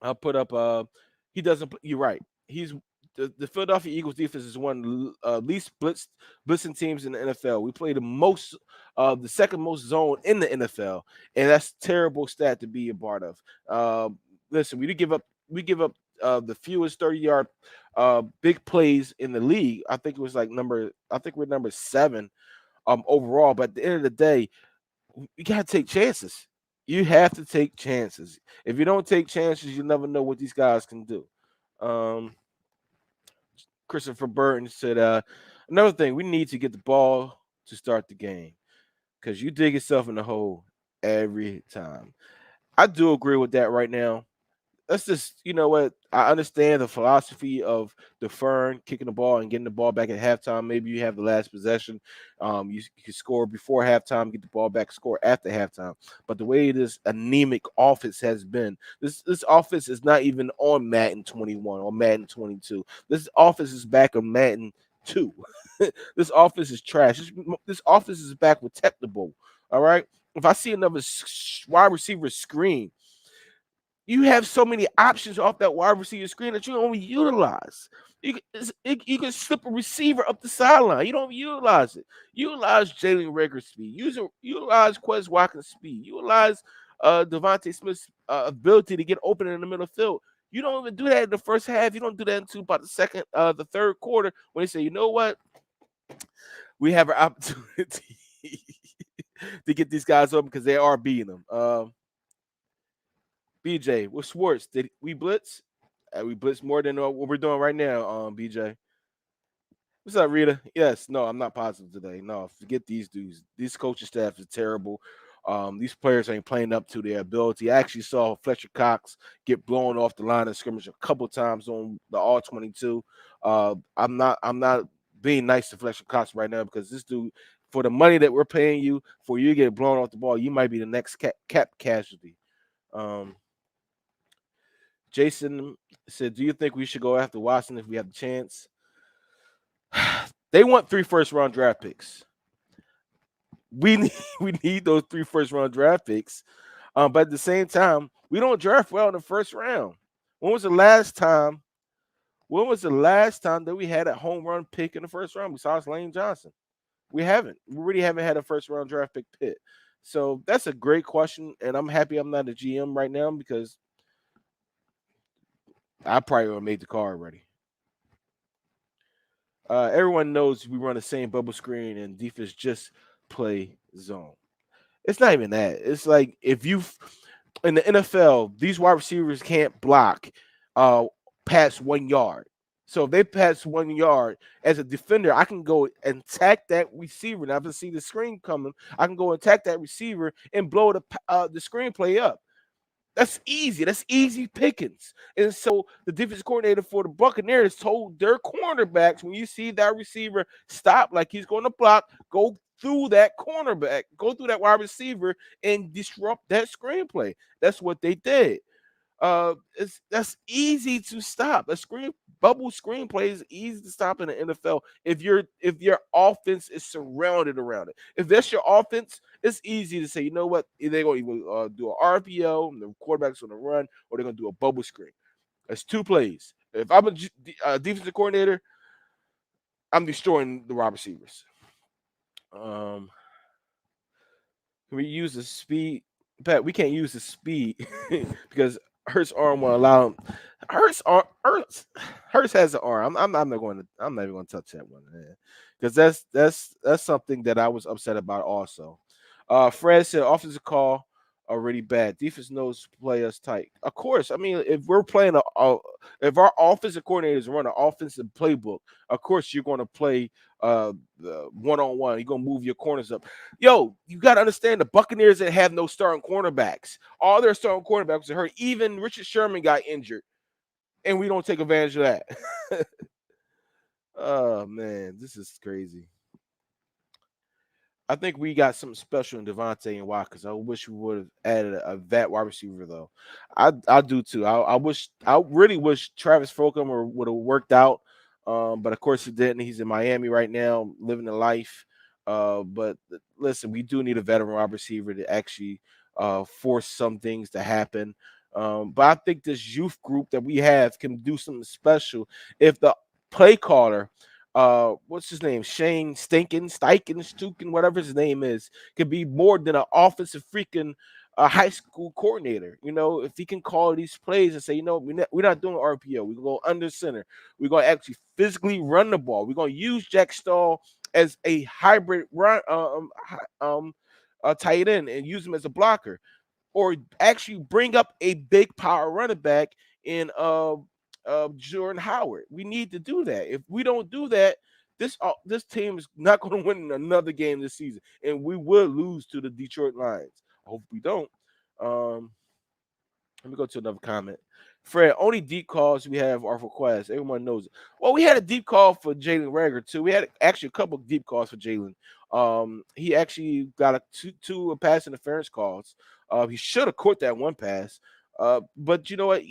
I'll put up. He doesn't. You're right. He's the Philadelphia Eagles defense is one of the least blitzing teams in the NFL. We play the second most zone in the NFL, and that's a terrible stat to be a part of. Listen, we give up the fewest 30-yard big plays in the league. I think it was like I think we're number 7 overall. But at the end of the day, you gotta take chances. You have to take chances. If you don't take chances, you never know what these guys can do. Um, Christopher Burton said, another thing, we need to get the ball to start the game because you dig yourself in the hole every time. I do agree with that right now. Let's just, you know what? I understand the philosophy of deferring, kicking the ball, and getting the ball back at halftime. Maybe you have the last possession. You can score before halftime, get the ball back, score after halftime. But the way this anemic offense has been, this offense is not even on Madden 21 or Madden 22. This offense is back on Madden 2. This offense is trash. This offense is back with technical. All right. If I see another wide receiver screen, you have so many options off that wide receiver screen that you don't even utilize. You can slip a receiver up the sideline. You don't utilize it. Utilize Jalen Rager's speed. Utilize Quez Watkins' speed. Utilize Devontae Smith's ability to get open in the middle of the field. You don't even do that in the first half. You don't do that until about the third quarter when they say, you know what, we have an opportunity to get these guys open because they are beating them. BJ, with Schwartz, did we blitz? We blitz more than what we're doing right now, BJ. What's up, Rita? Yes, no, I'm not positive today. No, forget these dudes. These coaching staff is terrible. These players ain't playing up to their ability. I actually saw Fletcher Cox get blown off the line of scrimmage a couple times on the all 22. I'm not being nice to Fletcher Cox right now because this dude, for the money that we're paying you, for you to get blown off the ball, you might be the next cap casualty. Um, Jason said, "Do you think we should go after Watson if we have the chance?" They want 3 first-round draft picks. We need those 3 first-round draft picks, but at the same time, we don't draft well in the first round. When was the last time? When was the last time that we had a home run pick in the first round besides Lane Johnson? We haven't. We really haven't had a first-round draft pick pick. So that's a great question, and I'm happy I'm not a GM right now because I probably would have made the call already. Everyone knows we run the same bubble screen and defense just play zone. It's not even that. It's like if you in the NFL, these wide receivers can't block uh past 1 yard. So if they pass 1 yard as a defender, I can go and attack that receiver. Now, if I see the screen coming, I can go attack that receiver and blow the screenplay up. That's easy. That's easy pickings. And so the defense coordinator for the Buccaneers told their cornerbacks, when you see that receiver stop like he's going to block, go through that cornerback, go through that wide receiver and disrupt that screenplay. That's what they did. That's easy to stop. A bubble screenplay is easy to stop in the NFL if your offense is surrounded around it. If that's your offense, it's easy to say, you know what, they're going to either do an RPO, and the quarterback's going to run, or they're going to do a bubble screen. That's 2 plays. If I'm a defensive coordinator, I'm destroying the wide receivers. Um, can we use the speed? Pat, we can't use the speed because Hurts' arm will allow him. Hurts has an arm. I'm not going to. I'm not even going to touch that one because that's something that I was upset about also. Fred said offensive call already bad. Defense knows to play us tight. Of course, I mean if we're playing if our offensive coordinators run an offensive playbook, of course you're going to play the one-on-one. You're going to move your corners up. Yo, you got to understand the Buccaneers that have no starting cornerbacks. All their starting cornerbacks are hurt. Even Richard Sherman got injured, and we don't take advantage of that. Oh man, this is crazy. I think we got something special in Devontae and Watkins. I wish we would have added a vet wide receiver though. I do too. I really wish Travis Fulgham would have worked out. But of course he didn't. He's in Miami right now, living the life. But listen, we do need a veteran wide receiver to actually force some things to happen. But I think this youth group that we have can do something special if the play caller, what's his name? Shane Steichen, whatever his name is, could be more than an offensive freaking high school coordinator. You know, if he can call these plays and say, you know, we're not doing RPO, we're going to go under center, we're going to actually physically run the ball, we're going to use Jack Stahl as a hybrid run, a tight end and use him as a blocker, or actually bring up a big power running back in Jordan Howard. We need to do that. If we don't do that, this team is not going to win another game this season, and we will lose to the Detroit Lions. I hope we don't. Um, Let me go to another comment. Fred, only deep calls we have are for Quest. Everyone knows it. Well, we had a deep call for Jalen Rager too. We had actually a couple of deep calls for Jalen. He actually got two pass interference calls. He should have caught that one pass. But you know what?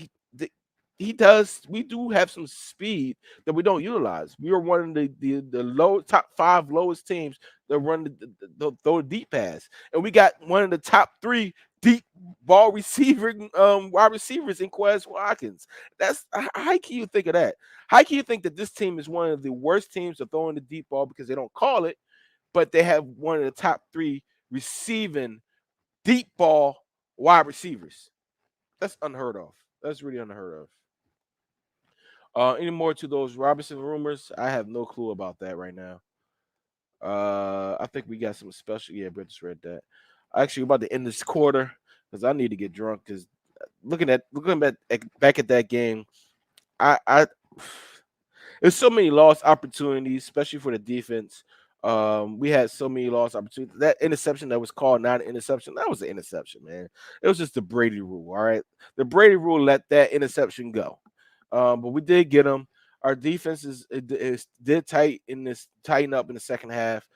He does. We do have some speed that we don't utilize. We are one of the low top five lowest teams that run the throw a deep pass, and we got one of the top three deep ball receiver wide receivers in Quez Watkins. How can you think of that? How can you think that this team is one of the worst teams of throwing the deep ball because they don't call it, but they have one of the top three receiving deep ball wide receivers? That's unheard of. That's really unheard of. Any more to those Robinson rumors? I have no clue about that right now. I think we got some special. Yeah, Brett just read that. Actually, about to end this quarter because I need to get drunk. Because looking back at that game, I there's so many lost opportunities, especially for the defense. We had so many lost opportunities. That interception that was called not an interception, that was an interception, man. It was just the Brady rule. All right, the Brady rule let that interception go. But we did get them. Our defense did tighten up in the second half.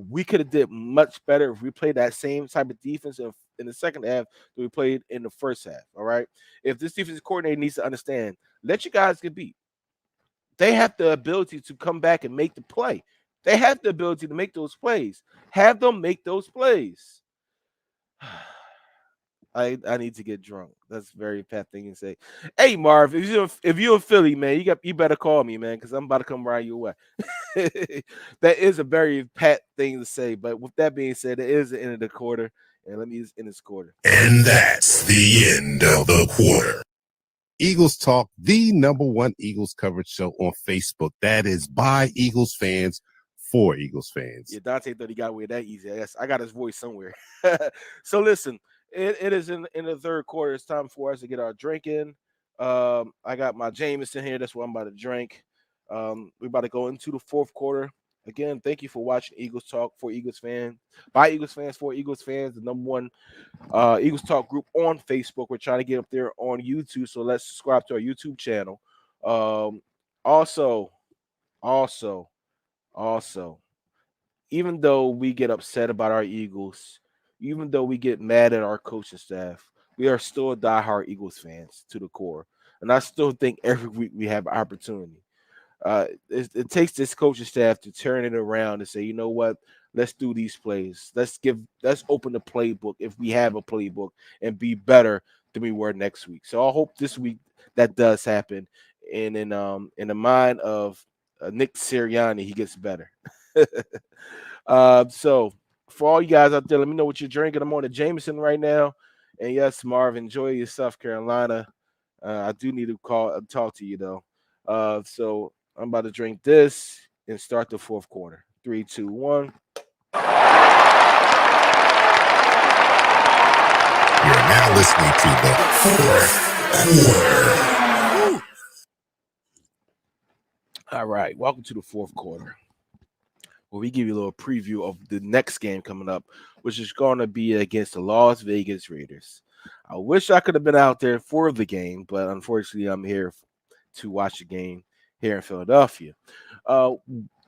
We could have did much better if we played that same type of defense in the second half that we played in the first half. All right. If this defensive coordinator needs to understand, let you guys get beat. They have the ability to come back and make the play. They have the ability to make those plays. Have them make those plays. I need to get drunk. That's a very fat thing to say. Hey Marv, if you're in Philly, man, you better call me, man, because I'm about to come right your way. That is a very pat thing to say. But with that being said, it is the end of the quarter, and let me just end this quarter. And that's the end of the quarter. Eagles Talk, the #1 Eagles coverage show on Facebook. That is by Eagles fans for Eagles fans. Yeah, Dante thought he got away that easy. I got his voice somewhere. So listen, it is in the third quarter. It's time for us to get our drink in. I got my Jameson here. That's what I'm about to drink. We're about to go into the fourth quarter. Again, thank you for watching Eagles Talk for Eagles fans, by Eagles fans for Eagles fans, the #1 Eagles Talk group on Facebook. We're trying to get up there on YouTube, so let's subscribe to our YouTube channel. Also, also, also, even though we get upset about our Eagles, even though we get mad at our coaching staff, we are still diehard Eagles fans to the core. And I still think every week we have opportunity. It takes this coaching staff to turn it around and say, you know what, let's do these plays. Let's open the playbook if we have a playbook and be better than we were next week. So I hope this week that does happen. And in the mind of Nick Sirianni, he gets better. So for all you guys out there, let me know what you're drinking. I'm on the Jameson right now. And yes, Marv, enjoy your South Carolina. I do need to talk to you though. So I'm about to drink this and start the fourth quarter. 3, 2, 1. You're now listening to the fourth quarter. All right, welcome to the fourth quarter, where we give you a little preview of the next game coming up, which is going to be against the Las Vegas Raiders. I wish I could have been out there for the game, but unfortunately, I'm here to watch the game here in Philadelphia. Uh,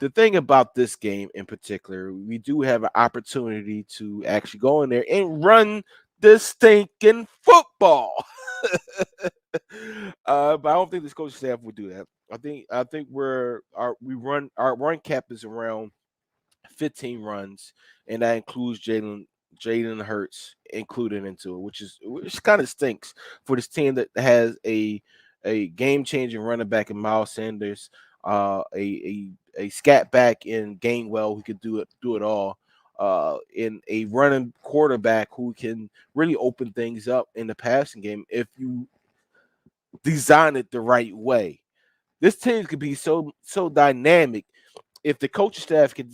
The thing about this game in particular, we do have an opportunity to actually go in there and run this stinking football. But I don't think this coaching staff would do that. I think our run cap is around 15 runs, and that includes Jalen Hurts included into it, which kind of stinks for this team that has a game changing running back in Miles Sanders, a scat back in Gainwell who could do it all, in a running quarterback who can really open things up in the passing game if you design it the right way. This team could be so dynamic if the coaching staff can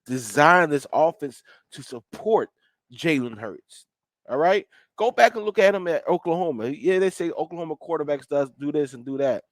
design this offense to support Jalen Hurts. All right, go back and look at him at Oklahoma. Yeah, they say Oklahoma quarterbacks does do this and do that,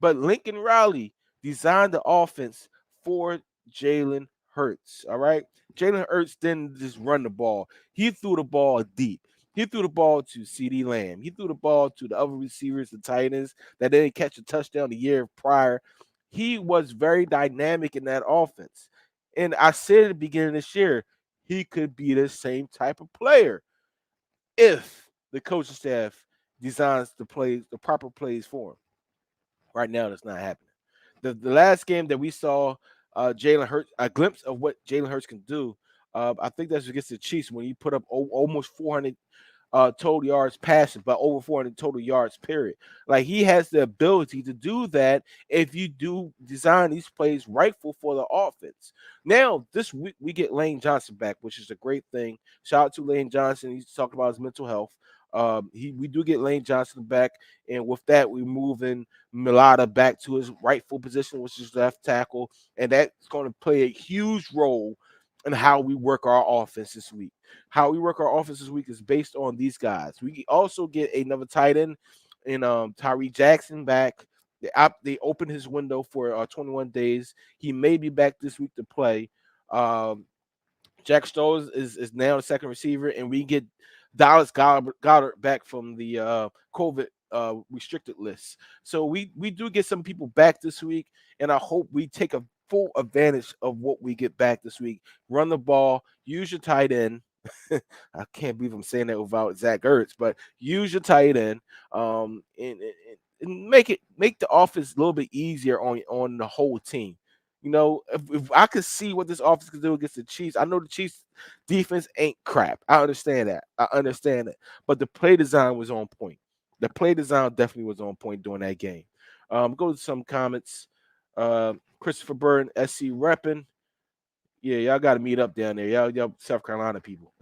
but Lincoln Riley designed the offense for Jalen Hurts. All right. Jalen Hurts didn't just run the ball. He threw the ball deep. He threw the ball to CD Lamb. He threw the ball to the other receivers, the tight ends that didn't catch a touchdown the year prior. He was very dynamic in that offense. And I said at the beginning of this year, he could be the same type of player if the coaching staff designs the proper plays for him. Right now, that's not happening. The last game that we saw Jalen Hurts, a glimpse of what Jalen Hurts can do. I think that's against the Chiefs when he put up almost 400 total yards passing, but over 400 total yards, period. Like he has the ability to do that if you do design these plays rightful for the offense. Now, this week we get Lane Johnson back, which is a great thing. Shout out to Lane Johnson. He's talking about his mental health. We do get Lane Johnson back, and with that, we move in Milata back to his rightful position, which is left tackle, and that's going to play a huge role in how we work our offense this week. How we work our offense this week is based on these guys. We also get another tight end in Tyree Jackson back. They opened his window for 21 days. He may be back this week to play. Um, Jack Stoll is now the second receiver, and we get Dallas Goddard back from the COVID restricted list. So we do get some people back this week, and I hope we take a full advantage of what we get back this week. Run the ball, use your tight end. I can't believe I'm saying that without Zach Ertz, but use your tight end, and make the offense a little bit easier on the whole team. If I could see what this offense could do against the Chiefs, I know the Chiefs defense ain't crap. I understand that. But the play design was on point. The play design definitely was on point during that game. Go to some comments. Christopher Burton, SC repping. Yeah, y'all got to meet up down there. Y'all South Carolina people.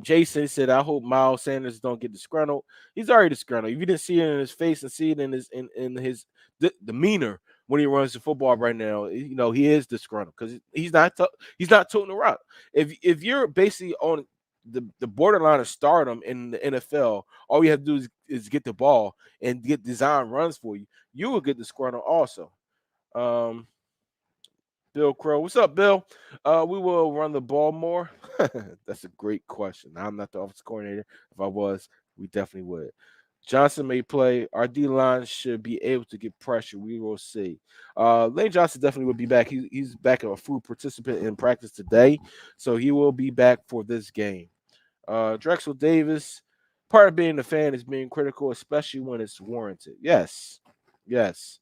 Jason said, "I hope Miles Sanders don't get disgruntled. He's already disgruntled. If you didn't see it in his face and see it in his demeanor when he runs the football right now, he is disgruntled because he's not toting the rock. If you're basically on the borderline of stardom in the NFL, all you have to do is get the ball and get design runs for you. You will get disgruntled also." Bill Crow. What's up, Bill? We will run the ball more. That's a great question. I'm not the offensive coordinator. If I was, we definitely would. Johnson may play. Our D line should be able to get pressure. We will see. Lane Johnson definitely will be back. He's back a full participant in practice today, so he will be back for this game. Drexel Davis. Part of being a fan is being critical, especially when it's warranted. Yes, yes.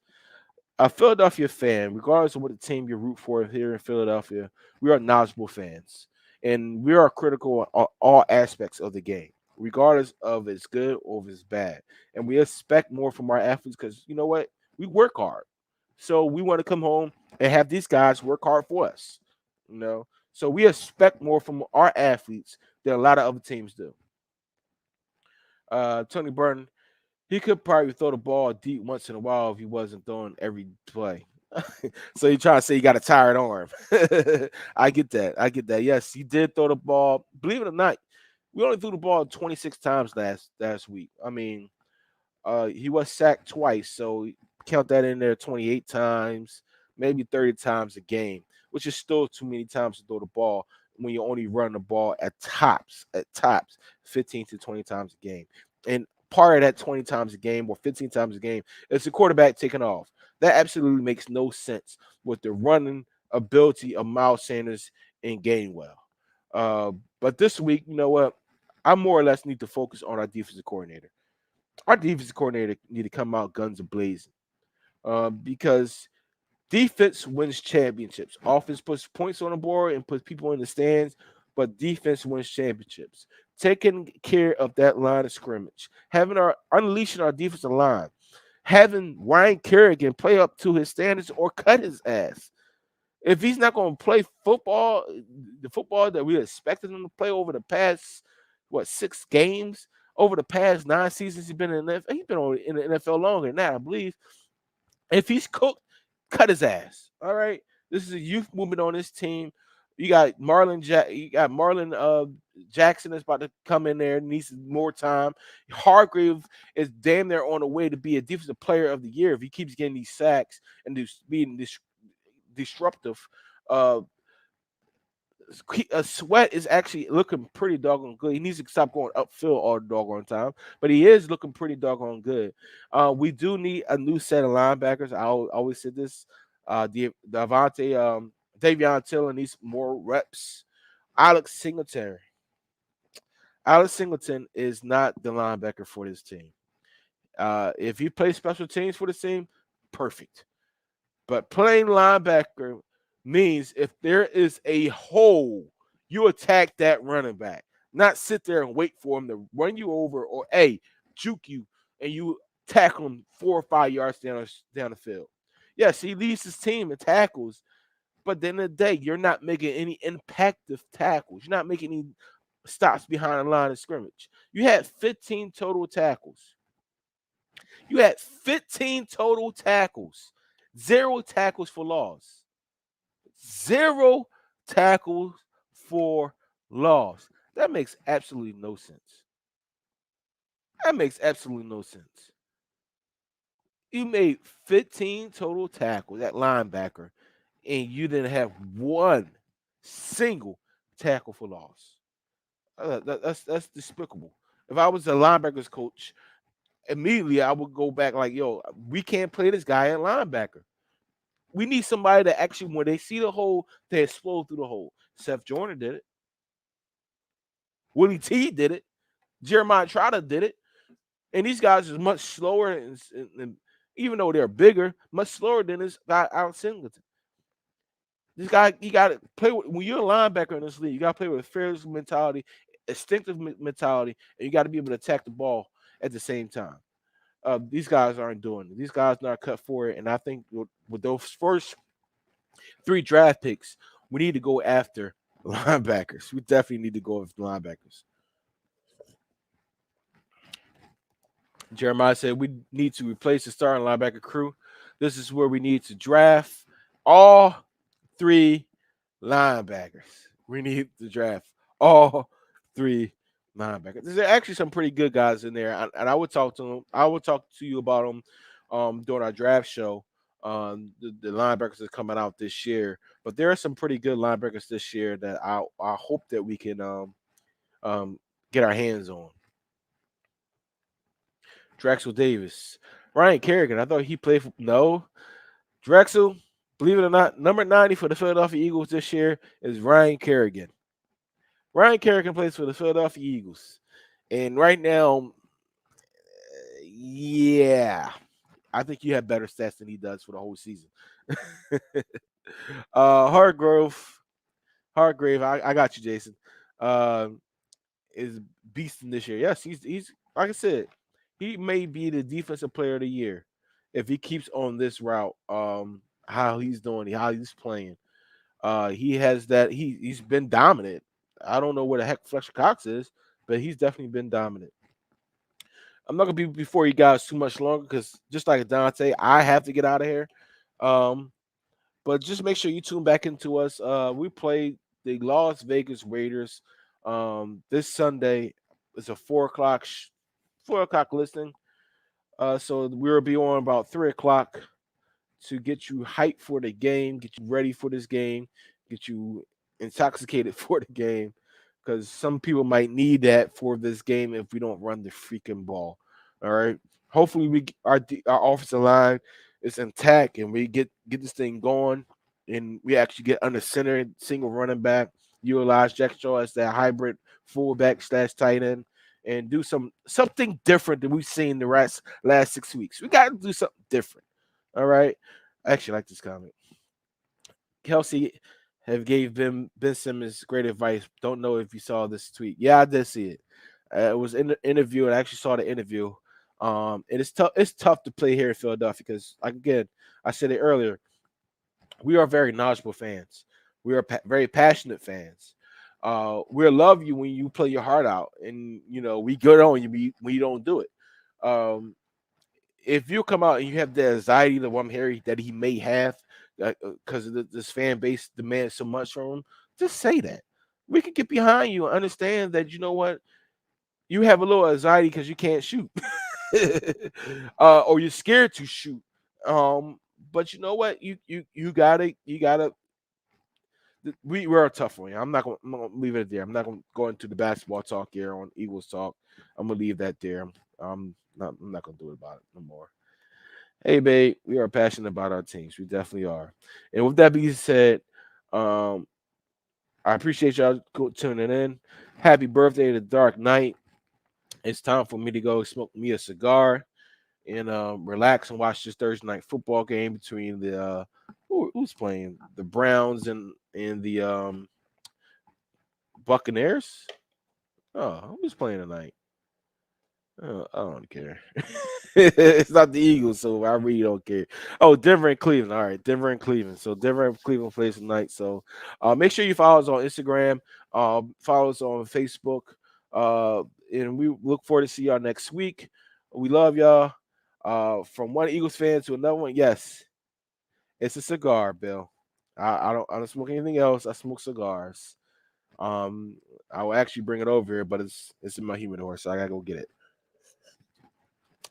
A Philadelphia fan, regardless of what the team you root for here in Philadelphia, we are knowledgeable fans, and we are critical on all aspects of the game, regardless of if it's good or if it's bad. And we expect more from our athletes because you know what? We work hard, so we want to come home and have these guys work hard for us. So we expect more from our athletes than a lot of other teams do. Tony Burton, he could probably throw the ball deep once in a while if he wasn't throwing every play. So you trying to say he got a tired arm. I get that. I get that. Yes, he did throw the ball. Believe it or not, we only threw the ball 26 times last week. I mean, he was sacked twice, so count that in there 28 times, maybe 30 times a game, which is still too many times to throw the ball when you only run the ball at tops 15 to 20 times a game. And part of that 20 times a game or 15 times a game. It's the quarterback taking off. That absolutely makes no sense with the running ability of Miles Sanders and Gainwell. Uh, but this week, you know what? I more or less need to focus on our defensive coordinator. Our defensive coordinator need to come out guns a blazing because defense wins championships. Offense puts points on the board and puts people in the stands, but defense wins championships. Taking care of that line of scrimmage, having our unleashing our defensive line, having Ryan Kerrigan play up to his standards or cut his ass. If he's not going to play football, the football that we expected him to play over the past 6 games, over the past 9 seasons he's been in the NFL, he's been in the NFL longer than that, I believe. If he's cooked, cut his ass. All right. This is a youth movement on this team. You got Marlon Jackson that's about to come in there, needs more time. Hargrave is damn near on the way to be a defensive player of the year if he keeps getting these sacks and being disruptive. Uh, Sweat is actually looking pretty doggone good. He needs to stop going upfield all the doggone time, but he is looking pretty doggone good. We do need a new set of linebackers. I always said this. Davion Taylor needs more reps. Alex Singletary. Alex Singleton is not the linebacker for this team. If he plays special teams for the team, perfect. But playing linebacker means if there is a hole, you attack that running back, not sit there and wait for him to run you over or juke you and you tackle him 4 or 5 yards down the field. Yes, he leads his team in tackles, but at the end of the day, you're not making any impactful tackles. You're not making any stops behind the line of scrimmage. You had 15 total tackles. You had 15 total tackles. 0 tackles for loss. 0 tackles for loss. That makes absolutely no sense. That makes absolutely no sense. You made 15 total tackles at linebacker, and you didn't have one single tackle for loss. That's despicable. If I was a linebackers coach, immediately I would go back like, yo, we can't play this guy at linebacker. We need somebody that actually, when they see the hole, they explode through the hole. Seth Joyner did it. Willie T did it. Jeremiah Trotter did it. And these guys are much slower, and even though they're bigger, much slower than this guy Alex Singleton. This guy, you got to play with, when you're a linebacker in this league, you got to play with a fearless mentality, instinctive mentality, and you got to be able to attack the ball at the same time. These guys aren't doing it. These guys not cut for it. And I think with those first 3 draft picks, we need to go after linebackers. We definitely need to go after linebackers. Jeremiah said we need to replace the starting linebacker crew. This is where we need to draft all 3 linebackers. We need to draft all 3 linebackers. There's actually some pretty good guys in there, and I would talk to them. I would talk to you about them during our draft show. The linebackers are coming out this year, but there are some pretty good linebackers this year that I hope that we can get our hands on. Drexel Davis, Ryan Kerrigan. I thought he played for Drexel. Believe it or not, number 90 for the Philadelphia Eagles this year is Ryan Kerrigan. Ryan Kerrigan plays for the Philadelphia Eagles, and right now, yeah, I think you have better stats than he does for the whole season. Hargrave, I got you, Jason. Is beasting this year. Yes, he's like I said, he may be the defensive player of the year if he keeps on this route. How he's doing, how he's playing. He has that. He's been dominant. I don't know where the heck Fletcher Cox is, but he's definitely been dominant. I'm not gonna be before you guys too much longer because just like Dante, I have to get out of here. But just make sure you tune back into us. We play the Las Vegas Raiders this Sunday. It's a 4 o'clock listing. So we'll be on about 3 o'clock to get you hyped for the game, get you ready for this game, get you intoxicated for the game, because some people might need that for this game if we don't run the freaking ball. All right. Hopefully, our offensive line is intact and we get this thing going, and we actually get under center, single running back, utilize Jack Shaw as that hybrid fullback / tight end, and do something different than we've seen the last 6 weeks. We got to do something different. All right. I actually like this comment. Kelsey have gave Ben Simmons great advice. Don't know if you saw this tweet. Yeah, I did see it. It was in the interview, and I actually saw the interview. And it's tough. It's tough to play here in Philadelphia because, again, I said it earlier. We are very knowledgeable fans. We are very passionate fans. We'll love you when you play your heart out, and we good on you when you don't do it. If you come out and you have the anxiety that I'm hearing that he may have because this fan base demands so much from him, just say that. We can get behind you and understand that you have a little anxiety because you can't shoot, or you're scared to shoot. But you know what? You gotta. We're a tough one. I'm gonna leave it there. I'm not gonna go into the basketball talk here on Eagles talk. I'm gonna leave that there. I'm not gonna do it about it no more. Hey, babe, we are passionate about our teams. We definitely are. And with that being said, I appreciate y'all tuning in. Happy birthday to Dark Knight. It's time for me to go smoke me a cigar and relax and watch this Thursday night football game between the who's playing the Browns and the Buccaneers. Oh, who's playing tonight? I don't care. It's not the Eagles, so I really don't care. Oh, Denver and Cleveland. All right, Denver and Cleveland. So Denver and Cleveland plays tonight. So make sure you follow us on Instagram, follow us on Facebook, and we look forward to see y'all next week. We love y'all. From one Eagles fan to another one. Yes, it's a cigar, Bill. I don't smoke anything else. I smoke cigars. I will actually bring it over here, but it's in my humidor, so I gotta go get it.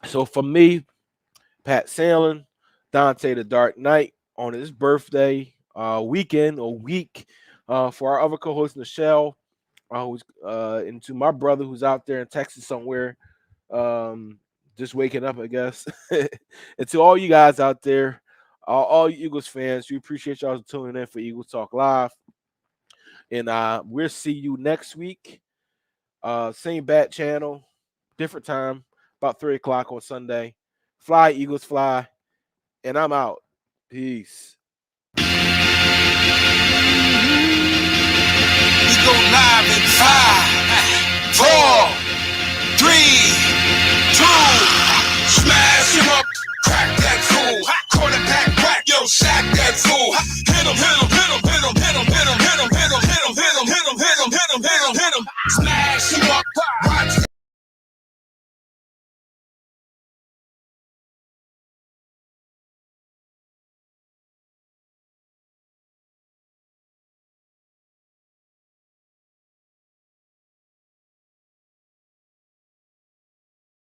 So for me, Pat Salen, Dante the Dark Knight on his birthday weekend or week, for our other co-host Michelle, who's and to my brother who's out there in Texas somewhere, just waking up, I guess. And to all you guys out there, all you Eagles fans, we appreciate y'all tuning in for Eagles Talk Live. And we'll see you next week. Same bat channel, different time, about 3 o'clock on Sunday. Fly, Eagles, fly. And I'm out. Peace. We go live in 5, 4, 3, 2. Smash him up, crack that fool. Quarterback crack, yo, sack that fool. Hit him, hit him, hit him, hit him, hit him, hit him, hit him.